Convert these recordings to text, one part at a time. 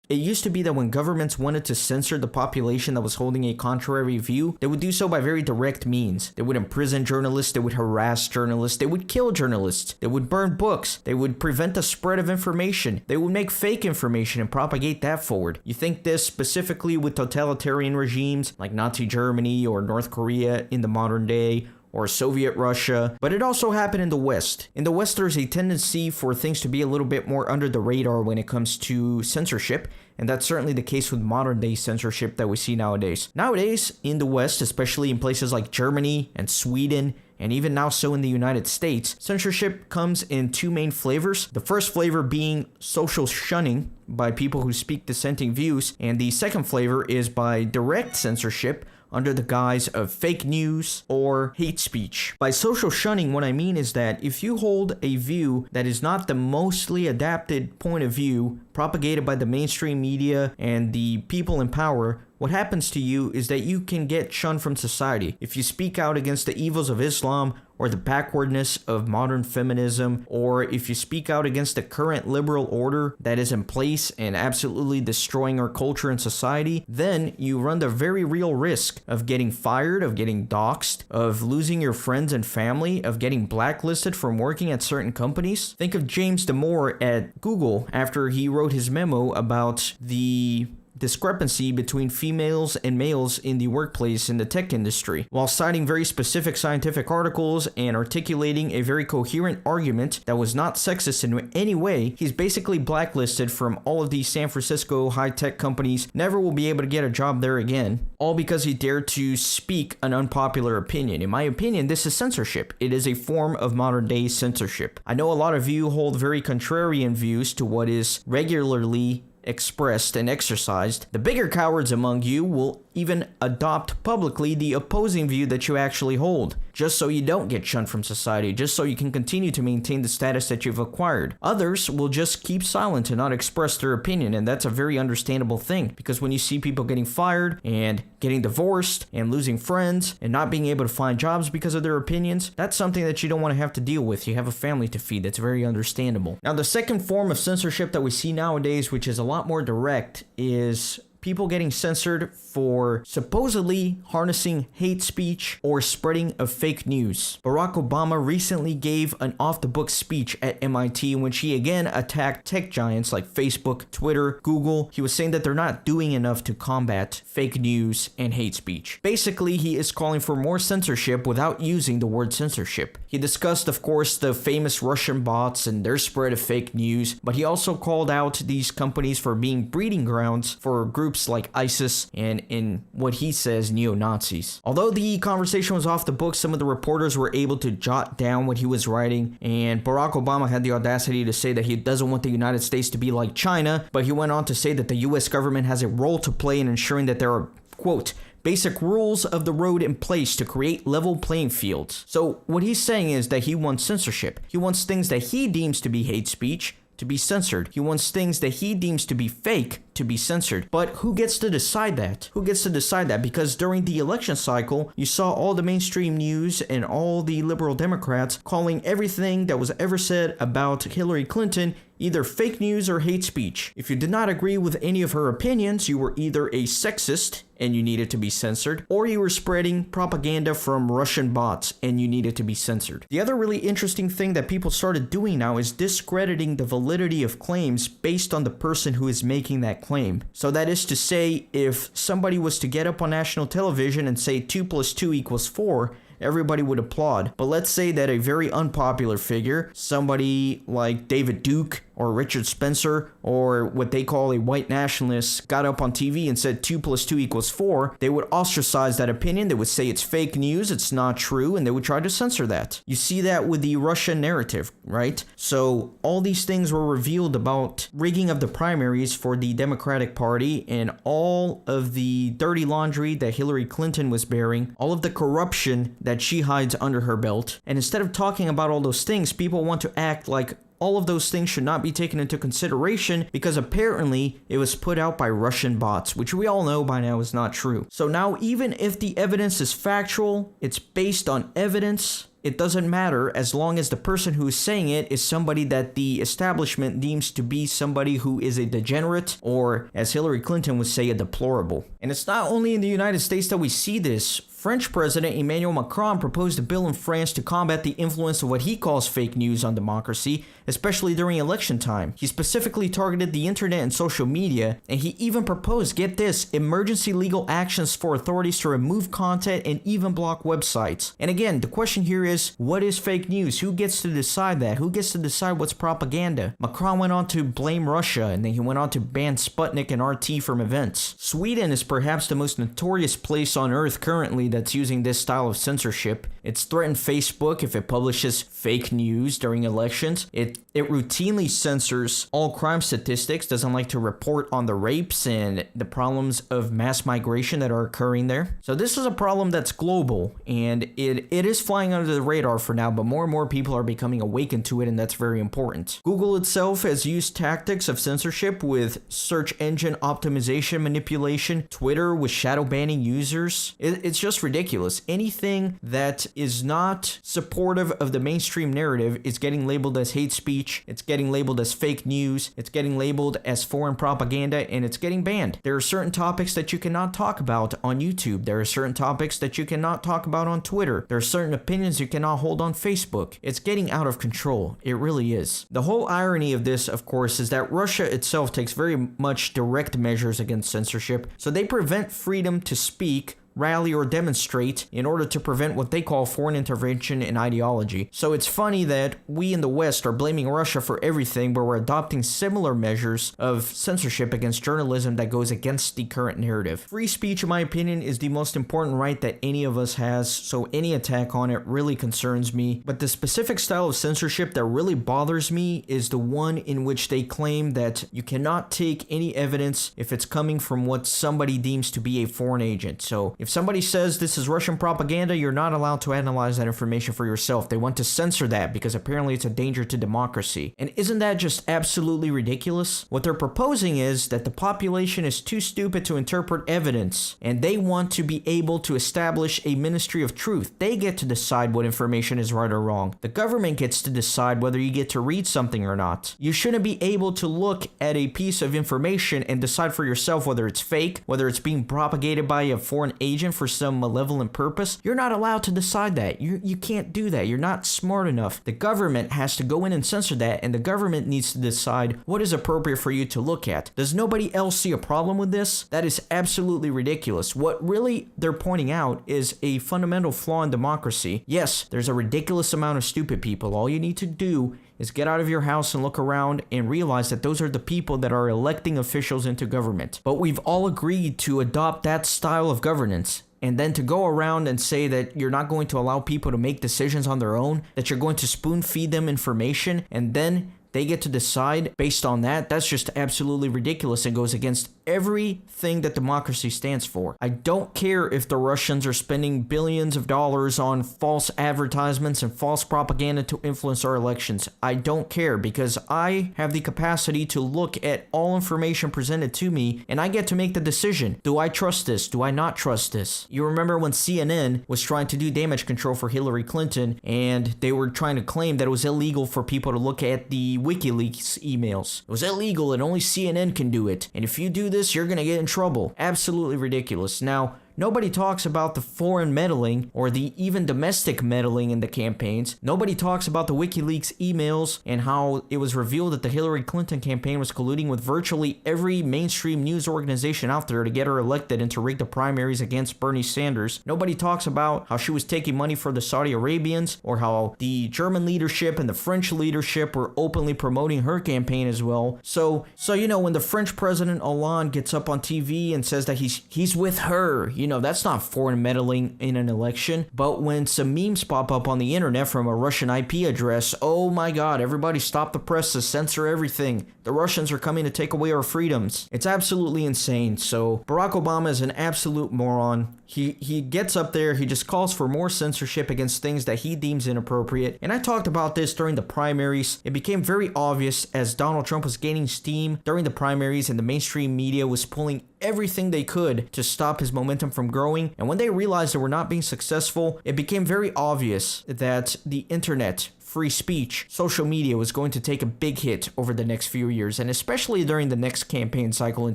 It used to be that when governments wanted to censor the population that was holding a contrary view, they would do so by very direct means. They would imprison journalists, they would harass journalists, they would kill journalists, they would burn books, they would prevent the spread of information, they would make fake information and propagate that forward. You think this specifically with totalitarian regimes like Nazi Germany or North Korea in the modern day, or Soviet Russia, but it also happened in the West. In the West, there's a tendency for things to be a little bit more under the radar when it comes to censorship, and that's certainly the case with modern day censorship that we see nowadays. Nowadays, in the West, especially in places like Germany and Sweden, and even now so in the United States, censorship comes in two main flavors. The first flavor being social shunning by people who speak dissenting views, and the second flavor is by direct censorship under the guise of fake news or hate speech. By social shunning, what I mean is that if you hold a view that is not the mostly adapted point of view propagated by the mainstream media and the people in power, what happens to you is that you can get shunned from society. If you speak out against the evils of Islam or the backwardness of modern feminism, or if you speak out against the current liberal order that is in place and absolutely destroying our culture and society, then you run the very real risk of getting fired, of getting doxxed, of losing your friends and family, of getting blacklisted from working at certain companies. Think of James Damore at Google after he wrote his memo about the discrepancy between females and males in the workplace in the tech industry, while citing very specific scientific articles and articulating a very coherent argument that was not sexist in any way. He's basically blacklisted from all of these San Francisco high-tech companies, never will be able to get a job there again, all because he dared to speak an unpopular opinion. In my opinion, this is censorship. It is a form of modern-day censorship. I know a lot of you hold very contrarian views to what is regularly expressed and exercised. The bigger cowards among you will even adopt publicly the opposing view that you actually hold, just so you don't get shunned from society, just so you can continue to maintain the status that you've acquired. Others will just keep silent and not express their opinion, and that's a very understandable thing, because when you see people getting fired and getting divorced and losing friends and not being able to find jobs because of their opinions, that's something that you don't want to have to deal with. You have a family to feed. That's very understandable. Now, the second form of censorship that we see nowadays, which is a lot more direct, is people getting censored for supposedly harnessing hate speech or spreading of fake news. Barack Obama recently gave an off-the-book speech at MIT in which he again attacked tech giants like Facebook, Twitter, Google. He was saying that they're not doing enough to combat fake news and hate speech. Basically, he is calling for more censorship without using the word censorship. He discussed, of course, the famous Russian bots and their spread of fake news, but he also called out these companies for being breeding grounds for groups like ISIS and, in what he says, neo-Nazis. Although the conversation was off the book, some of the reporters were able to jot down what he was writing, and Barack Obama had the audacity to say that he doesn't want the United States to be like China, but he went on to say that the US government has a role to play in ensuring that there are, quote, basic rules of the road in place to create level playing fields. So what he's saying is that he wants censorship. He wants things that he deems to be hate speech to be censored. He wants things that he deems to be fake to be censored. But who gets to decide that? Who gets to decide that? Because during the election cycle, you saw all the mainstream news and all the liberal Democrats calling everything that was ever said about Hillary Clinton either fake news or hate speech. If you did not agree with any of her opinions, you were either a sexist and you needed to be censored, or you were spreading propaganda from Russian bots and you needed to be censored. The other really interesting thing that people started doing now is discrediting the validity of claims based on the person who is making that claim. So that is to say, if somebody was to get up on national television and say 2 + 2 = 4, everybody would applaud. But let's say that a very unpopular figure, somebody like David Duke or Richard Spencer, or what they call a white nationalist, got up on TV and said 2 + 2 = 4, they would ostracize that opinion. They would say it's fake news, it's not true, and they would try to censor that. You see that with the Russian narrative, right? So all these things were revealed about rigging of the primaries for the Democratic Party and all of the dirty laundry that Hillary Clinton was bearing, all of the corruption that she hides under her belt. And instead of talking about all those things, people want to act like all of those things should not be taken into consideration because apparently it was put out by Russian bots, which we all know by now is not true. So now even if the evidence is factual, it's based on evidence, it doesn't matter as long as the person who is saying it is somebody that the establishment deems to be somebody who is a degenerate, or as Hillary Clinton would say, a deplorable. And it's not only in the United States that we see this. French President Emmanuel Macron proposed a bill in France to combat the influence of what he calls fake news on democracy, especially during election time. He specifically targeted the internet and social media, and he even proposed, get this, emergency legal actions for authorities to remove content and even block websites. And again, the question here is, what is fake news? Who gets to decide that? Who gets to decide what's propaganda? Macron went on to blame Russia, and then he went on to ban Sputnik and RT from events. Sweden is perhaps the most notorious place on earth currently that's using this style of censorship. It's threatened Facebook if it publishes fake news during elections. It routinely censors all crime statistics, doesn't like to report on the rapes and the problems of mass migration that are occurring there. So this is a problem that's global, and it is flying under the radar for now, but more and more people are becoming awakened to it, and that's very important. Google itself has used tactics of censorship with search engine optimization manipulation, Twitter with shadow banning users. It's just ridiculous. Anything that is not supportive of the mainstream narrative is getting labeled as hate speech, it's getting labeled as fake news, it's getting labeled as foreign propaganda, and it's getting banned. There are certain topics that you cannot talk about on YouTube. There are certain topics that you cannot talk about on Twitter. There are certain opinions you cannot hold on Facebook. It's getting out of control. It really is. The whole irony of this, of course, is that Russia itself takes very much direct measures against censorship, so they prevent freedom to speak, rally, or demonstrate in order to prevent what they call foreign intervention in ideology. So it's funny that we in the West are blaming Russia for everything, but we're adopting similar measures of censorship against journalism that goes against the current narrative. Free speech, in my opinion, is the most important right that any of us has, so any attack on it really concerns me. But the specific style of censorship that really bothers me is the one in which they claim that you cannot take any evidence if it's coming from what somebody deems to be a foreign agent. So if somebody says this is Russian propaganda, you're not allowed to analyze that information for yourself. They want to censor that because apparently it's a danger to democracy. And isn't that just absolutely ridiculous? What they're proposing is that the population is too stupid to interpret evidence, and they want to be able to establish a ministry of truth. They get to decide what information is right or wrong. The government gets to decide whether you get to read something or not. You shouldn't be able to look at a piece of information and decide for yourself whether it's fake, whether it's being propagated by a foreign agent for some malevolent purpose. You're not allowed to decide that. You can't do that. You're not smart enough. The government has to go in and censor that, and the government needs to decide what is appropriate for you to look at. Does nobody else see a problem with this? That is absolutely ridiculous. What really they're pointing out is a fundamental flaw in democracy. Yes, there's a ridiculous amount of stupid people. All you need to do is get out of your house and look around and realize that those are the people that are electing officials into government. But we've all agreed to adopt that style of governance. And then to go around and say that you're not going to allow people to make decisions on their own, that you're going to spoon feed them information, and then they get to decide based on that, that's just absolutely ridiculous and goes against everything that democracy stands for. I don't care if the Russians are spending billions of dollars on false advertisements and false propaganda to influence our elections. I don't care, because I have the capacity to look at all information presented to me and I get to make the decision. Do I trust this? Do I not trust this? You remember when CNN was trying to do damage control for Hillary Clinton, and they were trying to claim that it was illegal for people to look at the WikiLeaks emails. It was illegal and only CNN can do it. And if you do this, you're gonna get in trouble. Absolutely ridiculous. Now, nobody talks about the foreign meddling or the even domestic meddling in the campaigns. Nobody talks about the WikiLeaks emails and how it was revealed that the Hillary Clinton campaign was colluding with virtually every mainstream news organization out there to get her elected and to rig the primaries against Bernie Sanders. Nobody talks about how she was taking money for the Saudi Arabians, or how the German leadership and the French leadership were openly promoting her campaign as well. So you know, when the French president Hollande gets up on TV and says that he's with her, you know, that's not foreign meddling in an election. But when some memes pop up on the internet from a Russian IP address, oh my god, everybody stop the press to censor everything. The Russians are coming to take away our freedoms. It's absolutely insane. So Barack Obama is an absolute moron. He gets up there, he just calls for more censorship against things that he deems inappropriate. And I talked about this during the primaries. It became very obvious as Donald Trump was gaining steam during the primaries and the mainstream media was pulling everything they could to stop his momentum from growing. And when they realized they were not being successful, it became very obvious that the internet, free speech, social media was going to take a big hit over the next few years, and especially during the next campaign cycle in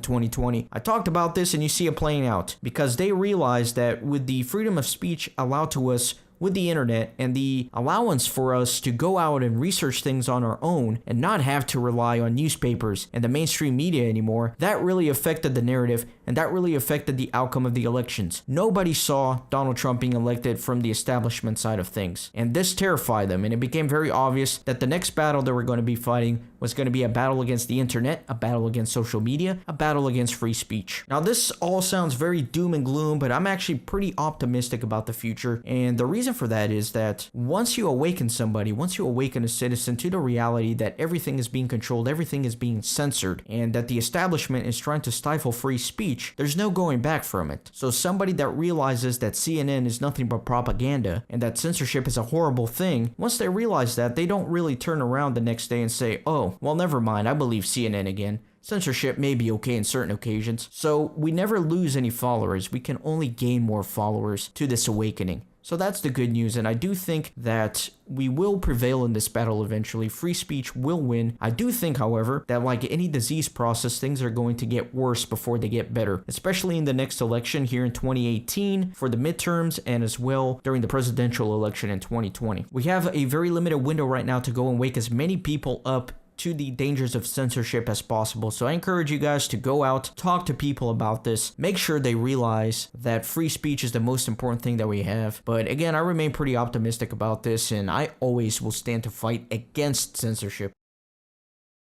2020. I talked about this and you see it playing out because they realized that with the freedom of speech allowed to us with the internet and the allowance for us to go out and research things on our own and not have to rely on newspapers and the mainstream media anymore, that really affected the narrative and that really affected the outcome of the elections. Nobody saw Donald Trump being elected from the establishment side of things, and this terrified them, and it became very obvious that the next battle they were going to be fighting was going to be a battle against the internet, a battle against social media, a battle against free speech. Now, this all sounds very doom and gloom, but I'm actually pretty optimistic about the future, and the reason for that is that once you awaken somebody, once you awaken a citizen to the reality that everything is being controlled, everything is being censored, and that the establishment is trying to stifle free speech, there's no going back from it. So somebody that realizes that CNN is nothing but propaganda and that censorship is a horrible thing, once they realize that, they don't really turn around the next day and say, oh, well, never mind, I believe CNN again. Censorship may be okay in certain occasions. So we never lose any followers. We can only gain more followers to this awakening. So that's the good news, and I do think that we will prevail in this battle eventually. Free speech will win. I do think, however, that like any disease process, things are going to get worse before they get better, especially in the next election here in 2018 for the midterms and as well during the presidential election in 2020. We have a very limited window right now to go and wake as many people up to the dangers of censorship as possible. So I encourage you guys to go out, talk to people about this, make sure they realize that free speech is the most important thing that we have. But again, I remain pretty optimistic about this, and I always will stand to fight against censorship.